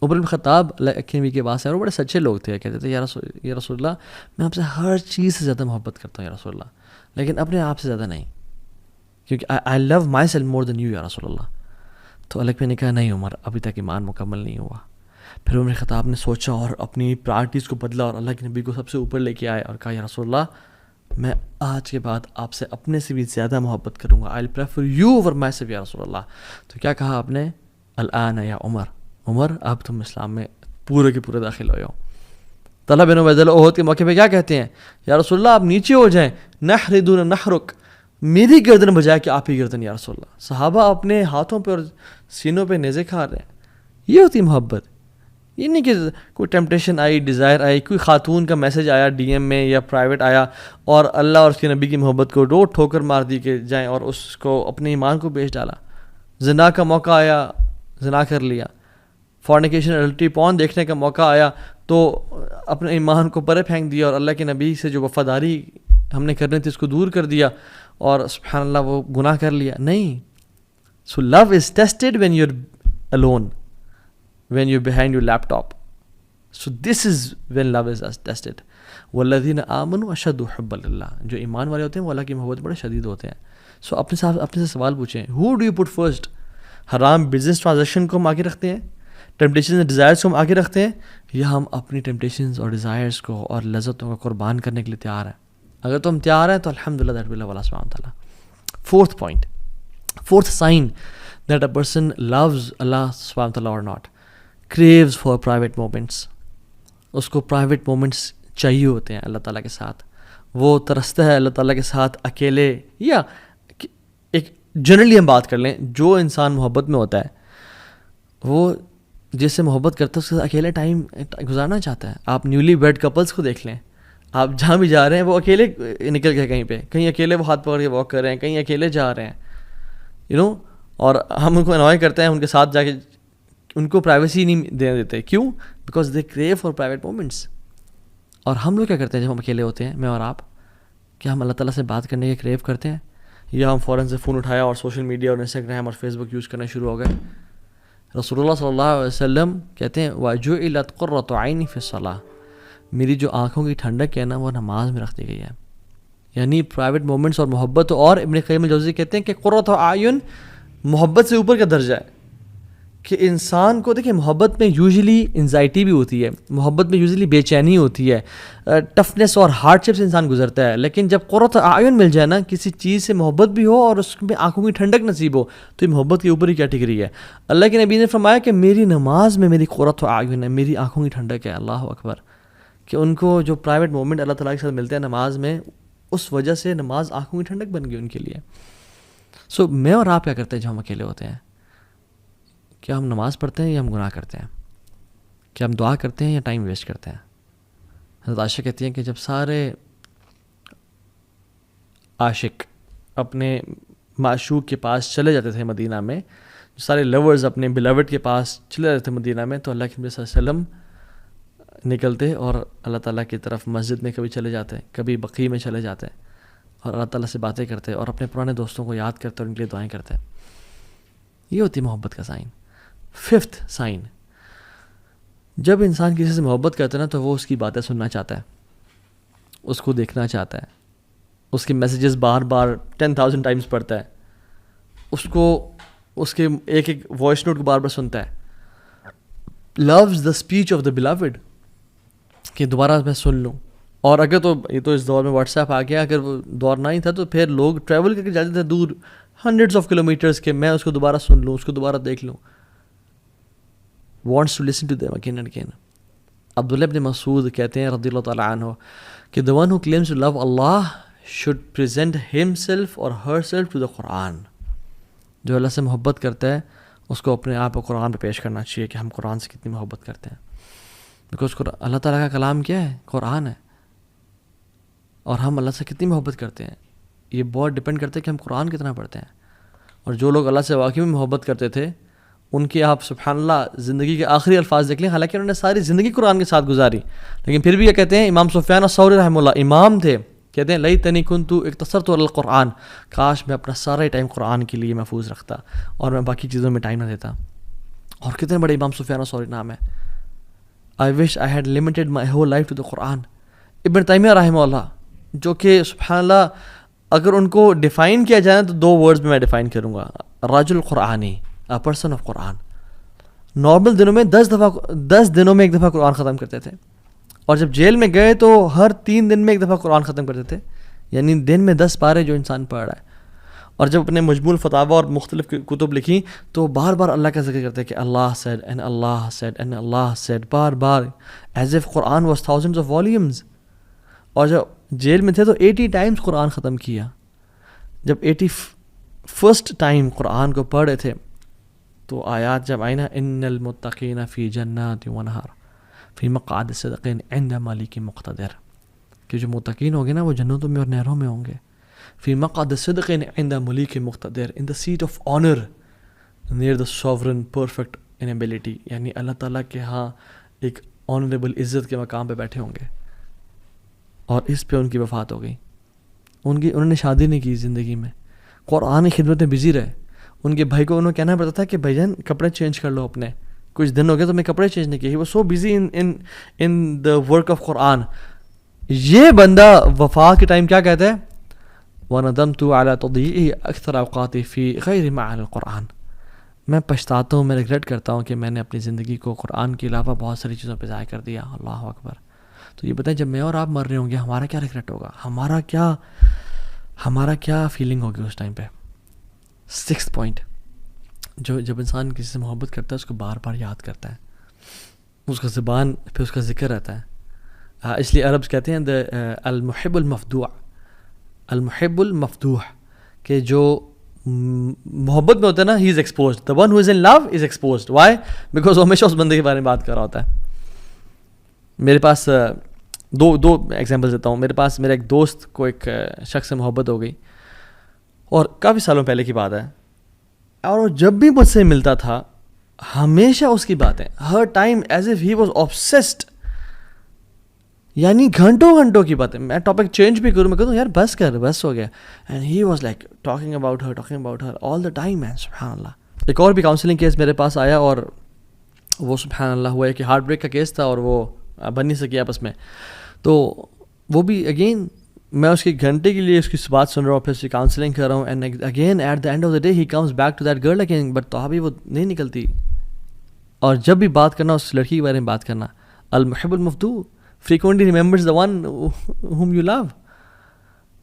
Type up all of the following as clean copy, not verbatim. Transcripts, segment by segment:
عمر بن خطاب اللہ نبی کے پاس ہیں اور بڑے سچے لوگ تھے, کہتے تھے یا رسول اللہ میں آپ سے ہر چیز سے زیادہ محبت کرتا ہوں یا رسول اللہ, لیکن اپنے آپ سے زیادہ نہیں, کیونکہ آئی لو my self more then you یا رسول اللہ. تو اللہ نے کہا نہیں عمر, ابھی تک ایمان مکمل نہیں ہوا. پھر عمر خطاب نے سوچا اور اپنی پرائرٹیز کو بدلا اور اللہ کے نبی کو سب سے اوپر لے کے آئے اور کہا یا رسول اللہ میں آج کے بعد آپ سے اپنے سے بھی زیادہ محبت کروں گا, I prefer you over myself یا رسول اللہ. تو کیا کہا آپ نے, الآن یا عمر اب تم اسلام میں پورے کے پورے داخل ہوئے ہو. طلحہ بن عبید اللہ احد کے موقع پہ کیا کہتے ہیں, یا رسول اللہ آپ نیچے ہو جائیں, نحر دون نحرک, میری گردن بجائے کہ آپ ہی گردن یا رسول اللہ. صحابہ اپنے ہاتھوں پہ اور سینوں پہ نیزے کھا رہے ہیں. یہ ہوتی محبت. یہ نہیں کہ کوئی ٹیمپٹیشن آئی, ڈیزائر آئی, کوئی خاتون کا میسج آیا ڈی ایم میں یا پرائیویٹ آیا اور اللہ اور اس کے نبی کی محبت کو روڈ ٹھوکر مار دی کہ جائیں اور اس کو اپنے ایمان کو بیچ ڈالا. زنا کا موقع آیا, زنا کر لیا. فورنیکیشن اڈلٹری پون دیکھنے کا موقع آیا تو اپنے ایمان کو پرے پھینک دیا اور اللہ کے نبی سے جو وفاداری ہم نے کرنی تھی اس کو دور کر دیا اور سبحان اللہ وہ گناہ کر لیا. نہیں. So love is tested when you are alone, when you're behind your laptop. So this is when love is tested. والذین آمنوا اشد حبا للہ, جو ایمان والے ہوتے ہیں وہ اللہ کی محبت بڑے شدید ہوتے ہیں. سو اپنے سے سوال پوچھیں, who do you put first? حرام بزنس ٹرانزیکشن کو ہم آگے رکھتے ہیں, ٹیمپٹیشنز اینڈ ڈیزائرز کو ہم آگے رکھتے ہیں, یا ہم اپنی ٹیمپٹیشنز اور ڈیزائرز کو اور لذتوں کو قربان کرنے کے لیے تیار ہیں؟ اگر تو ہم تیار ہیں تو الحمدللہ دیٹ ول اللہ سبحانہ وتعالیٰ. Fourth point, fourth sign that a person loves اللہ سبحانہ وتعالیٰ اور not, craves for private moments. اس کو پرائیویٹ مومنٹس چاہیے ہوتے ہیں اللہ تعالیٰ کے ساتھ. وہ ترستا ہے اللہ تعالیٰ کے ساتھ اکیلے, یا ایک جنرلی ہم بات کر لیں, جو انسان محبت میں ہوتا ہے وہ جس سے محبت کرتا ہے اس کے ساتھ اکیلے ٹائم گزارنا چاہتا ہے. آپ نیولی ویڈ کپلس کو دیکھ لیں, آپ جہاں بھی جا رہے ہیں وہ اکیلے نکل گئے کہیں پہ, کہیں اکیلے وہ ہاتھ پکڑ کے واک کر رہے ہیں, کہیں اکیلے جا رہے ہیں, اور ہم ان کو انوائے کرتے ہیں ان کے ساتھ جا کے, ان کو پرائیویسی نہیں دینے دیتے. کیوں؟ Because they crew for private moments. اور ہم لوگ کیا کرتے ہیں جب ہم اکیلے ہوتے ہیں, میں اور آپ, کیا ہم اللہ تعالیٰ سے بات کرنے کے کریو کرتے ہیں, یا ہم فوراً سے فون اٹھایا اور سوشل میڈیا اور انسٹاگرام اور فیس بک یوز کرنا شروع ہو گئے؟ رسول اللہ صلی اللہ علیہ وسلم کہتے ہیں وَجُعِلَتْ قُرَّةُ عَيْنِي فِي الصَّلَاةِ, میری جو آنکھوں کی ٹھنڈک ہے نا وہ نماز میں رکھ دی گئی ہے. یعنی پرائیویٹ مومنٹس اور محبت. اور ابن قیم الجوزی کہتے ہیں کہ قرۃ اعین محبت سے اوپر کا درجہ ہے, کہ انسان کو دیکھیں محبت میں یوزلی انزائٹی بھی ہوتی ہے, محبت میں یوزلی بے چینی ہوتی ہے, ٹفنس اور ہارڈ شپ سے انسان گزرتا ہے. لیکن جب قرۃ اعین مل جائے نا, کسی چیز سے محبت بھی ہو اور اس میں آنکھوں کی ٹھنڈک نصیب ہو, تو یہ محبت کے اوپر ہی کیٹیگری ہے. اللہ کے نبی نے فرمایا کہ میری نماز میں میری قرۃ اعین ہے, میری آنکھوں کی ٹھنڈک ہے. اللہ اکبر. کہ ان کو جو پرائیویٹ مومنٹ اللہ تعالیٰ کے ساتھ ملتے ہیں نماز میں, اس وجہ سے نماز آنکھوں کی ٹھنڈک بن گئی ان کے لیے. سو میں اور آپ کیا کرتے ہیں جب ہم اکیلے ہوتے ہیں؟ کیا ہم نماز پڑھتے ہیں یا ہم گناہ کرتے ہیں؟ کیا ہم دعا کرتے ہیں یا ٹائم ویسٹ کرتے ہیں؟ حضرت عائشہ کہتی ہیں کہ جب سارے عاشق اپنے معشوق کے پاس چلے جاتے تھے مدینہ میں, سارے لورز اپنے بلاوڈ کے پاس چلے جاتے تھے مدینہ میں, تو اللہ کے نبی صلی اللہ علیہ وسلم نکلتے اور اللہ تعالیٰ کی طرف مسجد میں کبھی چلے جاتے, کبھی بقیع میں چلے جاتے اور اللہ تعالیٰ سے باتیں کرتے اور اپنے پرانے دوستوں کو یاد کرتے اور ان کے لیے دعائیں کرتے. یہ ہوتی ہے محبت کا سائن. ففتھ سائن, جب انسان کسی سے محبت کرتا ہے نا تو وہ اس کی باتیں سننا چاہتا ہے, اس کو دیکھنا چاہتا ہے, اس کے میسیجز بار بار 10,000 ٹائمز پڑھتا ہے, اس کے ایک ایک وائس نوٹ کو بار بار سنتا ہے. loves the speech of the beloved, کہ دوبارہ میں سن لوں. اور اگر تو یہ تو اس دور میں واٹس ایپ آ گیا, اگر وہ دور نہ ہی تھا تو پھر لوگ ٹریول کر کے جاتے تھے دور ہنڈریڈس آف کلومیٹرز کے, میں اس کو دوبارہ سن لوں, اس کو دوبارہ دیکھ لوں. wants to listen to them again and again. عبداللہ ابن مسعود کہتے ہیں رضی اللہ تعالیٰ عنہ کہ the one who claims to love Allah should present himself or herself to the Quran. جو اللہ سے محبت کرتا ہے اس کو اپنے آپ کو قرآن پہ پیش کرنا چاہیے کہ ہم قرآن سے کتنی محبت کرتے ہیں. بیکاز اللہ تعالیٰ کا کلام کیا ہے؟ قرآن ہے. اور ہم اللہ سے کتنی محبت کرتے ہیں یہ بہت ڈپینڈ کرتا ہے کہ ہم قرآن کتنا پڑھتے ہیں. اور جو لوگ اللہ سے واقعی میں محبت کرتے تھے ان کی آپ سبحان اللہ زندگی کے آخری الفاظ دیکھ لیں, حالانکہ انہوں نے ساری زندگی قرآن کے ساتھ گزاری, لیکن پھر بھی یہ کہتے ہیں, امام سفیان الثوری رحمہ اللہ امام تھے, کہتے ہیں لیتنی کنت اقتصرت علی القرآن, کاش میں اپنا سارا ٹائم قرآن کے لیے محفوظ رکھتا اور میں باقی چیزوں میں ٹائم نہ دیتا. اور کتنے بڑے امام سفیان ثوری نام ہے. I wish I had limited my whole life to the Quran. ابن تیمیہ رحمہ اللہ, جو کہ سبحان اللہ اگر ان کو ڈیفائن کیا جائے تو 2 ورڈز میں ڈیفائن کروں گا, رجل قرآنی, a person of Quran. Normal دنوں میں 10 دنوں میں ایک دفعہ قرآن ختم کرتے تھے, اور جب جیل میں گئے تو ہر 3 دن میں ایک دفعہ قرآن ختم کرتے تھے, یعنی دن میں 10 پارے جو انسان پڑھ رہا ہے. اور جب اپنے مجموع الفتاوی اور مختلف کتب لکھی تو بار بار اللہ کا ذکر کرتے کہ اللہ said and Allah said and Allah said, bar bar, as if Quran was thousands of volumes. اور جب جیل میں تھے تو 80 ٹائمز قرآن ختم کیا. جب 81st ٹائم قرآن کو پڑھ رہے تھے تو آیات جب آئی نا, ان المتقین فی جنات ونہر فی مقعد صدق عند ملک مقتدر, کہ جو متقین ہوں گے نا وہ جنتوں میں اور نہروں میں ہوں گے. فی مقعد صدق عند ملک مقتدر, in the seat of honor near the sovereign perfect in ability, یعنی اللہ تعالیٰ کے ہاں ایک آنریبل عزت کے مقام پہ بیٹھے ہوں گے. اور اس پہ ان کی وفات ہو گئی. انہوں نے شادی نہیں کی زندگی میں, قرآن کی خدمت میں بزی رہے. ان کے بھائی کو انہوں کہنا پڑتا تھا کہ بھائی جان کپڑے چینج کر لو اپنے, کچھ دن ہو گئے تو میں کپڑے چینج نہیں کیے. He was so busy in the work of قرآن. یہ بندہ وفات کے ٹائم کیا کہتا ہے, وَنَدَمْتُ عَلَى تَضْيِيعِهِ أَكْثَرَ أَوْقَاتِي فِي غَيْرِ مَعَانِ الْقُرْآنِ, میں پچھتاتا ہوں, میں ریگریٹ کرتا ہوں کہ میں نے اپنی زندگی کو قرآن کے علاوہ بہت ساری چیزوں پہ ضائع کر دیا. اللہ اکبر. تو یہ بتائیں جب میں اور آپ مر رہے ہوں گے ہمارا کیا ریگریٹ ہوگا, ہمارا کیا فیلنگ ہوگی اس ٹائم پہ. 6th پوائنٹ, جب انسان کسی سے محبت کرتا ہے اس کو بار بار یاد کرتا ہے, اس کا زبان پہ اس کا ذکر رہتا ہے. اس لیے عربز کہتے ہیں المحب المفدوع, المحب المفتوح, کہ جو محبت میں ہوتا ہے نا, he is exposed. the one who is in love is exposed. why? because وہ ہمیشہ اس بندے کے بارے میں بات کر رہا ہوتا ہے. میرے پاس دو ایگزامپل دیتا ہوں. میرا ایک دوست کو ایک شخص سے محبت ہو گئی, اور کافی سالوں پہلے کی بات ہے, اور وہ جب بھی مجھ سے ملتا تھا ہمیشہ اس کی باتیں, ہر time as if he was obsessed, یعنی گھنٹوں کی باتیں. میں ٹاپک چینج بھی کروں, میں کہتا ہوں یار بس ہو گیا, and he was like talking about her all the time. Man سبحان اللہ. ایک اور بھی کاؤنسلنگ کیس میرے پاس آیا, اور وہ سبحان اللہ ہوا ہے کہ ہارٹ بریک کا کیس تھا, اور وہ بن نہیں سکیا آپس میں. تو وہ بھی اگین میں اس کی گھنٹے کے لیے اس کی بات سن رہا ہوں, پھر اس کی کاؤنسلنگ کر رہا ہوں, and again at the end of the day he comes back to that girl again, but تو ابھی وہ نہیں نکلتی. اور جب بھی بات کرنا اس لڑکی کے بارے میں بات کرنا, المحب المفتوح frequently remembers the one whom you love.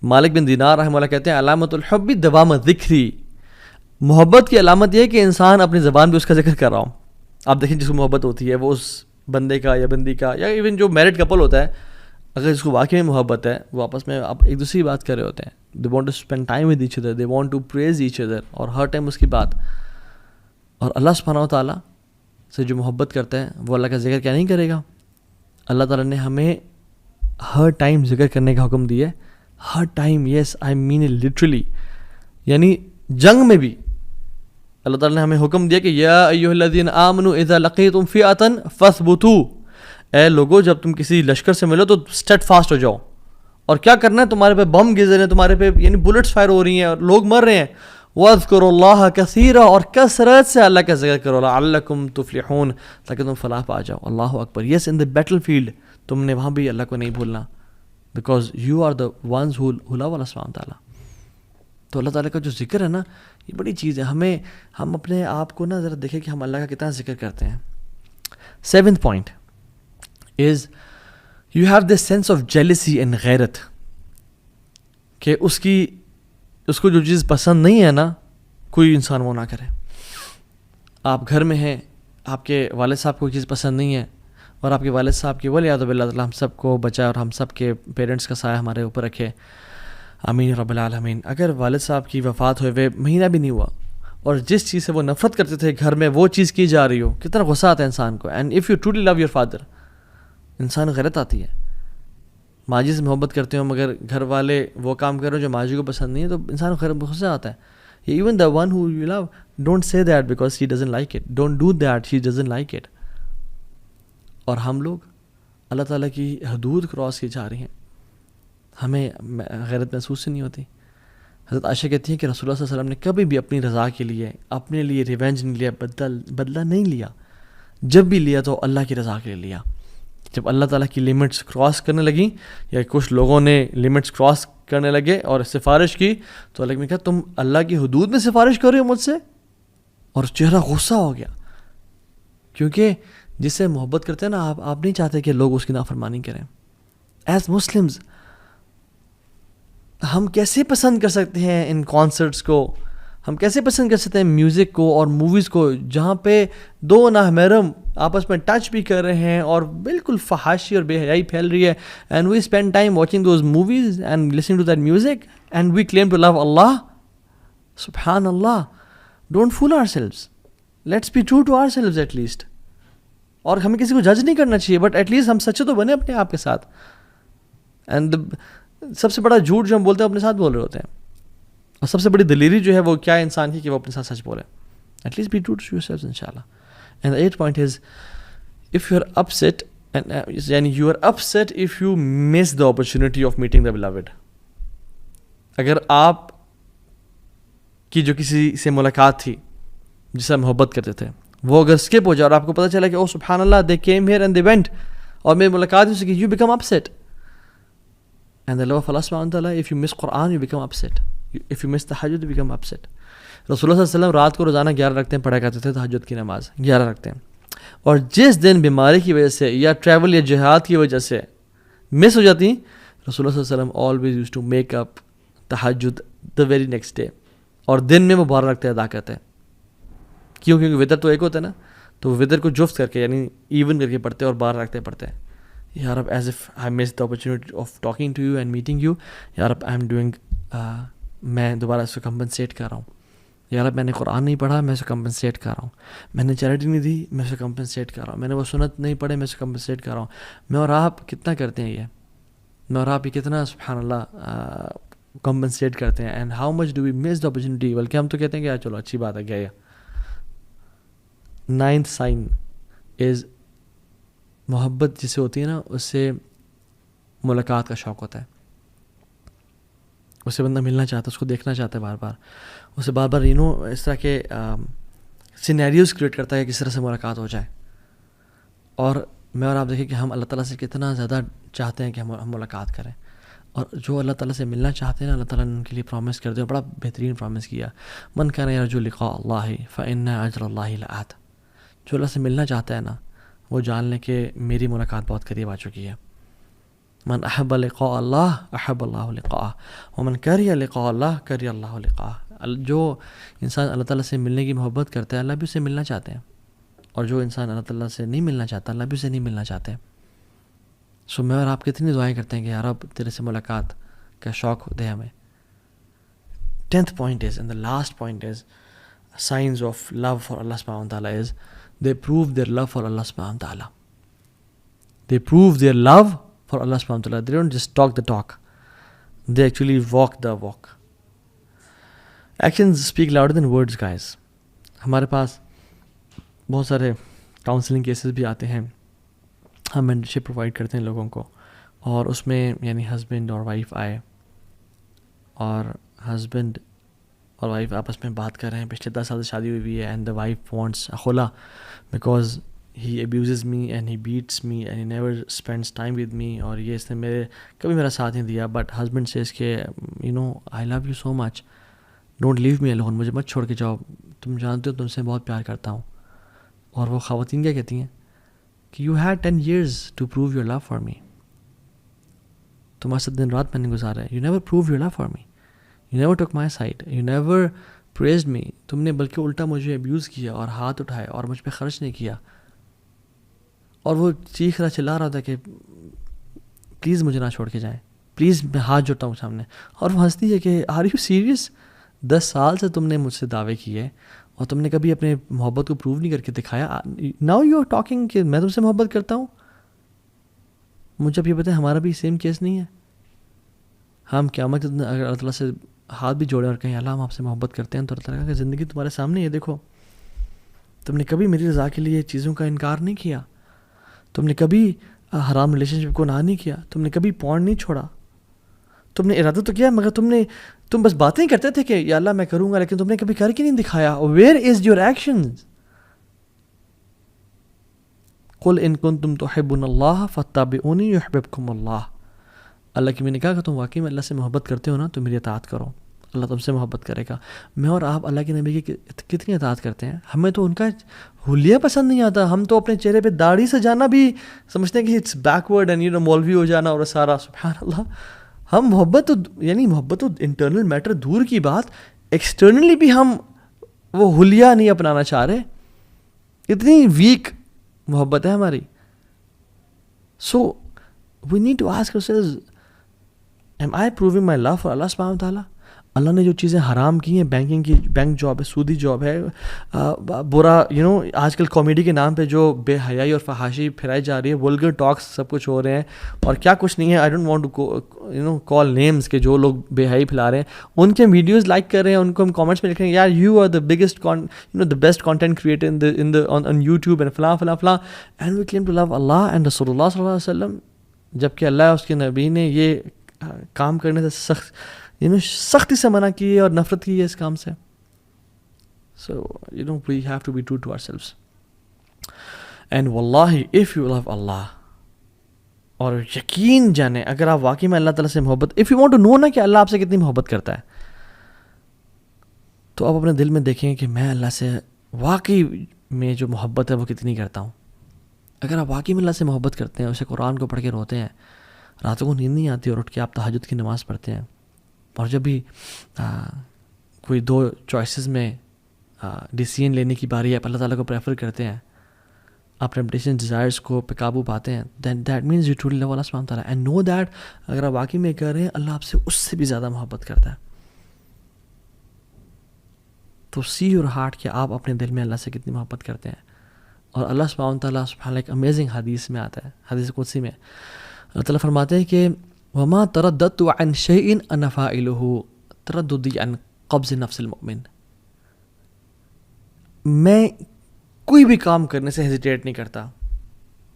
مالک بن دینار رحمہ اللہ کہتے ہیں علامت الحب دوام ذکری, محبت کی علامت یہ ہے کہ انسان اپنی زبان پہ اس کا ذکر کر رہا ہوں. آپ دیکھیں جس کو محبت ہوتی ہے وہ اس بندے کا یا بندی کا, یا ایون جو میرڈ کپل ہوتا ہے, اگر اس کو واقعی میں محبت ہے وہ آپس میں آپ ایک دوسری بات کر رہے ہوتے ہیں. they want to spend time with each other, they want to praise each other, اور ہر ٹائم اس کی بات. اور اللہ سبحانہ و تعالیٰ سے جو محبت کرتا ہے وہ اللہ کا ذکر کیا نہیں کرے گا. اللہ تعالیٰ نے ہمیں ہر ٹائم ذکر کرنے کا حکم دیا ہے, ہر time. Yes I mean it literally, یعنی جنگ میں بھی اللہ تعالیٰ نے ہمیں حکم دیا کہ یا ایھا الذین آمنوا اذا لقیتم فئۃ فاثبتوا, اے لوگو جب تم کسی لشکر سے ملو تو اسٹیڈ فاسٹ ہو جاؤ. اور کیا کرنا ہے, تمہارے پہ بم گزر رہے ہیں, تمہارے پہ یعنی بلٹس فائر ہو رہی ہیں اور لوگ مر رہے ہیں. واذکروا اللہ کثیرا, اور کثرت سے اللہ کا ذکر کرو, لعلکم تفلحون, تاکہ تم فلاح پا جاؤ. اللہ اکبر. یس ان دا بیٹل فیلڈ تم نے وہاں بھی اللہ کو نہیں بھولنا, because you are the ones who love اللہ سبحانہ تعالیٰ. تو اللہ تعالیٰ کا جو ذکر ہے نا یہ بڑی چیز ہے. ہم اپنے آپ کو نا ذرا دیکھیں کہ ہم اللہ کا کتنا ذکر کرتے ہیں. 7th point is you have this sense of jealousy and غیرت, کہ اس کو جو چیز پسند نہیں ہے نا کوئی انسان وہ نہ کرے. آپ گھر میں ہیں, آپ کے والد صاحب کو کوئی چیز پسند نہیں ہے, اور آپ کے والد صاحب کی ولیعذ باللہ تعالیٰ ہم سب کو بچائے اور ہم سب کے پیرنٹس کا سایہ ہمارے اوپر رکھے, آمین رب العالمین. اگر والد صاحب کی وفات ہوئے مہینہ بھی نہیں ہوا اور جس چیز سے وہ نفرت کرتے تھے گھر میں وہ چیز کی جا رہی ہو, کتنا غصہ آتا ہے انسان کو. And if you truly love your father, انسان غیرت آتی ہے. ماجی سے محبت کرتے ہو مگر گھر والے وہ کام کر رہے ہو جو ماجی کو پسند نہیں ہے, تو انسان غصہ آتا ہے. Even the one who you love, don't say that because he doesn't like it, don't do that, he doesn't like it. اور ہم لوگ اللہ تعالیٰ کی حدود کراس کی جا رہی ہیں, ہمیں غیرت محسوس ہی نہیں ہوتی. حضرت عائشہ کہتی ہیں کہ رسول اللہ صلی اللہ علیہ وسلم نے کبھی بھی اپنی رضا کے لیے اپنے لیے ریونج نہیں لیا، بدلہ نہیں لیا. جب بھی لیا تو اللہ کی رضا کے لیے لیا. جب اللہ تعالیٰ کی لمٹس کراس کرنے لگیں یا کچھ لوگوں نے لمٹس کراس کرنے لگے اور سفارش کی تو اللہ نے کہا تم اللہ کی حدود میں سفارش کر رہے ہو مجھ سے، اور چہرہ غصہ ہو گیا. کیونکہ جس سے محبت کرتے ہیں نا آپ نہیں چاہتے کہ لوگ اس کی نافرمانی کریں. ایز مسلمز ہم کیسے پسند کر سکتے ہیں ان کانسرٹس کو، ہم کیسے پسند کر سکتے ہیں میوزک کو اور موویز کو جہاں پہ دو نامحرم آپس میں ٹچ بھی کر رہے ہیں اور بالکل فحاشی اور بے حیائی پھیل رہی ہے. And we spend time watching those movies and listening to that music and we claim to love اللہ. سبحان اللہ. Don't fool ourselves, let's be true to ourselves at least ہمیں کسی کو جج نہیں کرنا چاہیے، بٹ ایٹ لیسٹ ہم سچے تو بنے اپنے آپ کے ساتھ. اینڈ سب سے بڑا جھوٹ جو ہم بولتے ہیں اپنے ساتھ بول رہے ہوتے ہیں، اور سب سے بڑی دلیری جو ہے وہ کیا ہے انسان کی کہ وہ اپنے ساتھ سچ بولے. At least be true to yourself انشاء اللہ. And the 8th point is if you are upset یعنی you are upset if you miss the opportunity of meeting the beloved. اگر آپ کی جو کسی سے ملاقات تھی جس سے محبت کرتے تھے وہ اگر اسکپ ہو جائے اور آپ کو پتہ چلا کہ او سبحان اللہ they came here and they went اور میری ملاقات ہو سکی، you become upset. And the love of Allah subhanahu wa ta'ala, if you miss Quran you become upset. If you miss tahajjud you become upset. رسول اللہ صلی اللہ علیہ وسلم رات کو روزانہ 11 رکعتیں پڑھا کرتے تھے، تہجد کی نماز 11 رکعتیں. اور جس دن بیماری کی وجہ سے یا ٹریول یا جہاد کی وجہ سے مس ہو جاتی، رسول اللہ صلی اللہ علیہ وسلم always used to make up تہجد the very next day. اور دن میں وہ 12 رکعتیں ادا کرتے ہیں. کیوں؟ کیونکہ وطر تو ایک ہوتا ہے نا، تو وطر کو جفت کر کے یعنی ایون کر کے پڑھتے اور 12 رکعتیں پڑھتے ہیں. یا رب as if I miss the opportunity of talking to you and meeting you, یا رب آئی ایم ڈوئنگ، میں دوبارہ اس کو کمپنسیٹ کر رہا ہوں. یا رب میں نے قرآن نہیں پڑھا، میں اسے کمپنسیٹ کر رہا ہوں. میں نے چیریٹی نہیں دی، میں اسے کمپنسیٹ کر رہا ہوں. میں نے وہ سنت نہیں پڑھے، میں اسے کمپنسیٹ کر رہا ہوں. میں اور آپ کتنا کرتے ہیں یہ، میں اور آپ یہ کتنا سبحان اللہ کمپنسیٹ کرتے ہیں. And how much do we miss the opportunity. بلکہ ہم تو کہتے ہیں کہ چلو اچھی بات ہے گیا. 9th سائن از محبت جسے ہوتی ہے نا اس سے ملاقات کا شوق ہوتا ہے. اس سے بندہ ملنا چاہتا ہے، اس کو دیکھنا چاہتا ہے بار بار، اسے بار بار اس طرح کے سینیریوز کریٹ کرتا ہے کہ کس طرح سے ملاقات ہو جائے. اور میں اور آپ دیکھیں کہ ہم اللہ تعالیٰ سے کتنا زیادہ چاہتے ہیں کہ ہم ملاقات کریں. اور جو اللہ تعالیٰ سے ملنا چاہتے ہیں نا، اللہ تعالیٰ نے ان کے لیے پرومس کر دیا، بڑا بہترین پرومس کیا. من کان یرجو لقاء اللہ فإن اجر اللہ لآت. جو اللہ سے ملنا چاہتا ہے نا وہ جان لیں کہ میری ملاقات بہت قریب آ چکی ہے. من احب لقاء اللہ احب اللہ لقاءہ ومن کریہ لقاء اللہ کریہ اللہ لقاءہ. جو انسان اللہ تعالیٰ سے ملنے کی محبت کرتا ہے اللہ بھی اسے ملنا چاہتے ہیں، اور جو انسان اللہ تعالیٰ سے نہیں ملنا چاہتا اللہ بھی اسے نہیں ملنا چاہتے. سو میں اور آپ کتنی دعائیں کرتے ہیں کہ یا رب تیرے سے ملاقات کا شوق دے ہمیں. 10th point is, and the last point is, signs of love for Allah subhanahu wa ta'ala is they prove their love for Allah subhanahu wa ta'ala. They prove their love for Allah subhanahu wa ta'ala. They don't just talk the talk, they actually walk the walk. Actions speak louder than words, guys. ہمارے پاس بہت سارے counselling cases بھی آتے ہیں، ہم mentorship provide کرتے ہیں لوگوں کو، اور اس میں یعنی ہسبینڈ اور وائف آئے اور ہسبینڈ اور وائف آپس میں بات کر رہے ہیں، پچھلے 10 سال سے شادی ہوئی ہے، اینڈ دا وائف وانٹس خلا because he abuses me and he beats me and he never spends time with me, اور یہ اس نے کبھی میرا ساتھ نہیں دیا. بٹ ہسبینڈ سے اس کے I love you so much, don't leave me alone, مجھے مت چھوڑ کے جاؤ، تم جانتے ہو تم سے بہت پیار کرتا ہوں. اور وہ خواتین کیا کہتی ہیں کہ you had 10 years to prove your love for me. تمہارے ساتھ دن رات میں نے گزارا ہے. You never prove your love for me, you never took my side, you never praised me. تم نے بلکہ الٹا مجھے ابیوز کیا اور ہاتھ اٹھائے اور مجھ پہ خرچ نہیں کیا. اور وہ چیخ رہا چلا رہا تھا کہ پلیز مجھے نہ چھوڑ کے جائیں، پلیز میں ہاتھ جوڑتا ہوں سامنے. اور وہ ہنستی ہے کہ آر یو سیریس؟ 10 سال سے تم نے مجھ سے دعوے کیے اور تم نے کبھی اپنے محبت کو پروو نہیں کر کے دکھایا. ناؤ یو آر ٹاکنگ کہ میں تم سے محبت کرتا ہوں. مجھے اب یہ بتائیں ہمارا بھی سیم کیس نہیں ہے؟ ہم قیامت اگر اللہ تعالیٰ سے ہاتھ بھی جوڑیں اور کہیں اللہ ہم آپ سے محبت کرتے ہیں، تو اللہ تعالیٰ کہ زندگی تمہارے سامنے ہے، دیکھو تم نے کبھی میری رضا کے لیے چیزوں کا انکار نہیں کیا، تم نے کبھی حرام ریلیشن شپ کو نہ نہیں کیا، تم نے کبھی پورن نہیں چھوڑا، تم نے ارادہ تو کیا مگر تم بس باتیں کرتے تھے کہ یا اللہ میں کروں گا، لیکن تم نے کبھی کر کے نہیں دکھایا. Where is your actions? قل ان کنتم تحبون اللہ فاتبعونی یحببکم اللہ. اللہ کی میں نے کہا کہ تم واقعی میں اللہ سے محبت کرتے ہو نا تو میری اطاعت کرو، اللہ تم سے محبت کرے گا. میں اور آپ اللہ کے نبی کی کتنی اطاعت کرتے ہیں. ہمیں تو ان کا حلیہ پسند نہیں آتا. ہم تو اپنے چہرے پہ داڑھی سجانا بھی سمجھتے ہیں کہ اٹس بیکورڈ اینڈ مولوی ہو جانا اور سارا. سبحان اللہ. ہم محبت تو انٹرنل میٹر دور کی بات، ایکسٹرنلی بھی ہم وہ حلیہ نہیں اپنانا چاہ رہے. اتنی ویک محبت ہے ہماری. So we need to ask ourselves, am I proving my love for Allah subhanahu wa ta'ala? اللہ نے جو چیزیں حرام کی ہیں، بینک جاب ہے، سودی جاب ہے، برا آج کل کامیڈی کے نام پہ جو بے حیائی اور فحاشی پھیلائی جا رہی ہے، ولگر ٹاکس سب کچھ ہو رہے ہیں اور کیا کچھ نہیں ہے. I don't want to call names کہ جو لوگ بے حیائی پھیلا رہے ہیں ان کے ویڈیوز لائک کر رہے ہیں، ان کو ہم کامنٹس میں لکھ رہے ہیں یار you are the biggest the best content creator on YouTube and فلاں فلاں فلاں، and we claim to love اللہ اینڈ رسول اللہ صلی اللہ علیہ وسلم، جبکہ اللہ اس کے نبی نے یہ کام کرنے سے سختی سے منع کی ہے اور نفرت کی ہے اس کام سے. So we have to be true to ourselves. And واللہ اف یو لو اللہ، اور یقین جانے اگر آپ واقعی میں اللہ تعالیٰ سے محبت، if you want to know نا کہ اللہ آپ سے کتنی محبت کرتا ہے، تو آپ اپنے دل میں دیکھیں کہ میں اللہ سے واقعی میں جو محبت ہے وہ کتنی کرتا ہوں. اگر آپ واقعی میں اللہ سے محبت کرتے ہیں، اسے قرآن کو پڑھ کے روتے ہیں، راتوں کو نیند نہیں آتی اور اٹھ کے آپ تہجد کی نماز پڑھتے ہیں، اور جب بھی کوئی دو چوائسیز میں ڈیسیژن لینے کی باری ہے آپ اللہ تعالیٰ کو پریفر کرتے ہیں، آپ ٹیمپٹیشن ڈیزائرس کو پہ قابو پاتے ہیں، then that means you truly love اللہ سبحانہ تعالیٰ اینڈ نو دیٹ اگر آپ واقعی میں کر رہے ہیں اللہ آپ سے اس سے بھی زیادہ محبت کرتا ہے. تو سی یور ہارٹ کہ آپ اپنے دل میں اللہ سے کتنی محبت کرتے ہیں. اور اللہ سبحانہ تعالیٰ سبحانہ ایک امیزنگ حدیث میں آتا ہے، حدیث قدسی میں اللہ تعالیٰ فرماتے ہیں کہ وما ترددت عن شيء انا فاعله ترددي عن قبض نفس المؤمن. میں کوئی بھی کام کرنے سے ہیزیٹیٹ نہیں کرتا،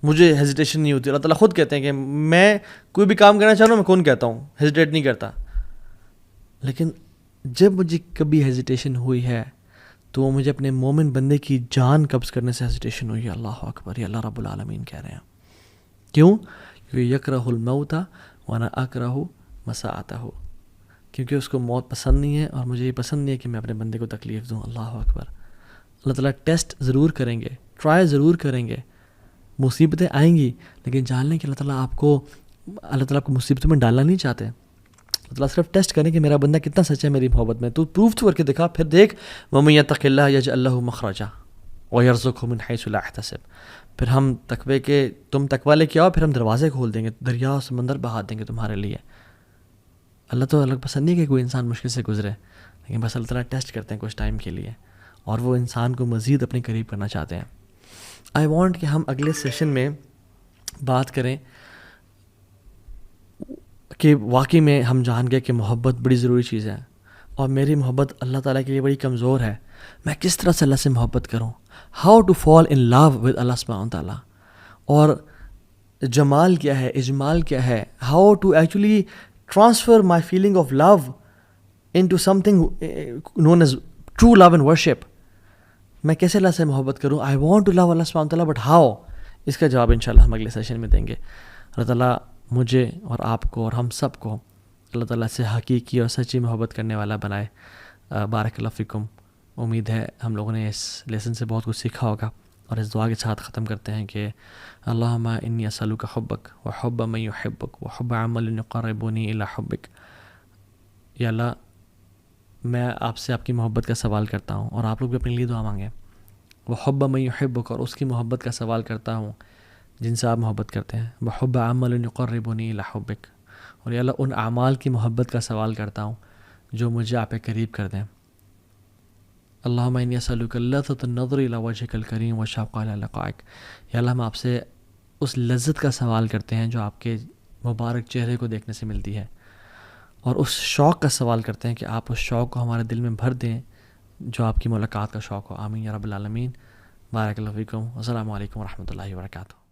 مجھے ہیزیٹیشن نہیں ہوتی. اللہ تعالیٰ خود کہتے ہیں کہ میں کوئی بھی کام کرنا چاہ رہا ہوں، میں کون کہتا ہوں ہیزیٹیٹ نہیں کرتا. لیکن جب مجھے کبھی ہیزیٹیشن ہوئی ہے تو وہ مجھے اپنے مومن بندے کی جان قبض کرنے سے ہیزیٹیشن ہوئی ہے. اللہ اکبر، یہ اللہ رب العالمین کہہ رہے ہیں. کیوں؟ کیونکہ یکرہ الموت وانا اکرہ مساءتہ، کیونکہ اس کو موت پسند نہیں ہے اور مجھے یہ پسند نہیں ہے کہ میں اپنے بندے کو تکلیف دوں. اللہ اکبر. اللہ تعالیٰ ٹیسٹ ضرور کریں گے، ٹرائی ضرور کریں گے، مصیبتیں آئیں گی، لیکن جان لیں کہ اللہ تعالیٰ آپ کو مصیبتوں میں ڈالنا نہیں چاہتے. اللہ تعالیٰ صرف ٹیسٹ کریں کہ میرا بندہ کتنا سچا ہے میری محبت میں. تو پروف تو کر کے دکھا، پھر دیکھ وَمَن يَتَّقِ اللَّهَ يَجْعَل لَهُ مَخْرَجًا وَيَرْزُقْهُ مِنْ حَيْثُ لَا يَحْتَسِبْ. پھر ہم تقوی کے تم تقوی لے کے آؤ، پھر ہم دروازے کھول دیں گے، دریا و سمندر بہا دیں گے تمہارے لیے. اللہ تو الگ پسند نہیں کہ کوئی انسان مشکل سے گزرے، لیکن بس اللہ تعالیٰ ٹیسٹ کرتے ہیں کچھ ٹائم کے لیے، اور وہ انسان کو مزید اپنے قریب کرنا چاہتے ہیں. آئی وانٹ کہ ہم اگلے سیشن میں بات کریں کہ واقعی میں ہم جان گئے کہ محبت بڑی ضروری چیز ہے، اور میری محبت اللہ تعالیٰ کے لیے بڑی کمزور ہے. میں کس طرح سے اللہ سے محبت کروں، how to fall in love with اللہ سبحانہ تعالیٰ، اور جمال کیا ہے، اجمال کیا ہے، how to actually transfer my feeling of love into something known as true love and worship. میں کیسے اللہ سے محبت کروں؟ آئی وانٹ ٹو لو اللہ سبحانہ تعالیٰ، بٹ ہاؤ؟ اس کا جواب انشاءاللہ ہم اگلے سیشن میں دیں گے. اللہ تعالیٰ مجھے اور آپ کو اور ہم سب کو اللہ تعالیٰ سے حقیقی اور سچی محبت کرنے والا بنائے. بارک اللہ فیکم. امید ہے ہم لوگوں نے اس لیسن سے بہت کچھ سیکھا ہوگا، اور اس دعا کے ساتھ ختم کرتے ہیں کہ اللہم انی اسألک حبک وحب من یحبک وحب عمل یقربنی الی حبک. یا اللہ میں آپ سے آپ کی محبت کا سوال کرتا ہوں، اور آپ لوگ بھی اپنے لیے دعا مانگیں. وحب من یحبک، اور اس کی محبت کا سوال کرتا ہوں جن سے آپ محبت کرتے ہیں. وحب عمل یقربنی الی حبک، اور یا اللہ ان اعمال کی محبت کا سوال کرتا ہوں جو مجھے آپ کے قریب کر دیں. اللہم انی اسألک لذۃ النظر الی وجہک الکریم والشوق الی لقائک. یا اللہ ہم آپ سے اس لذت کا سوال کرتے ہیں جو آپ کے مبارک چہرے کو دیکھنے سے ملتی ہے، اور اس شوق کا سوال کرتے ہیں کہ آپ اس شوق کو ہمارے دل میں بھر دیں جو آپ کی ملاقات کا شوق ہو. آمین یا رب العالمین. بارک اللہ فیکم. السلام علیکم ورحمۃ اللہ وبرکاتہ.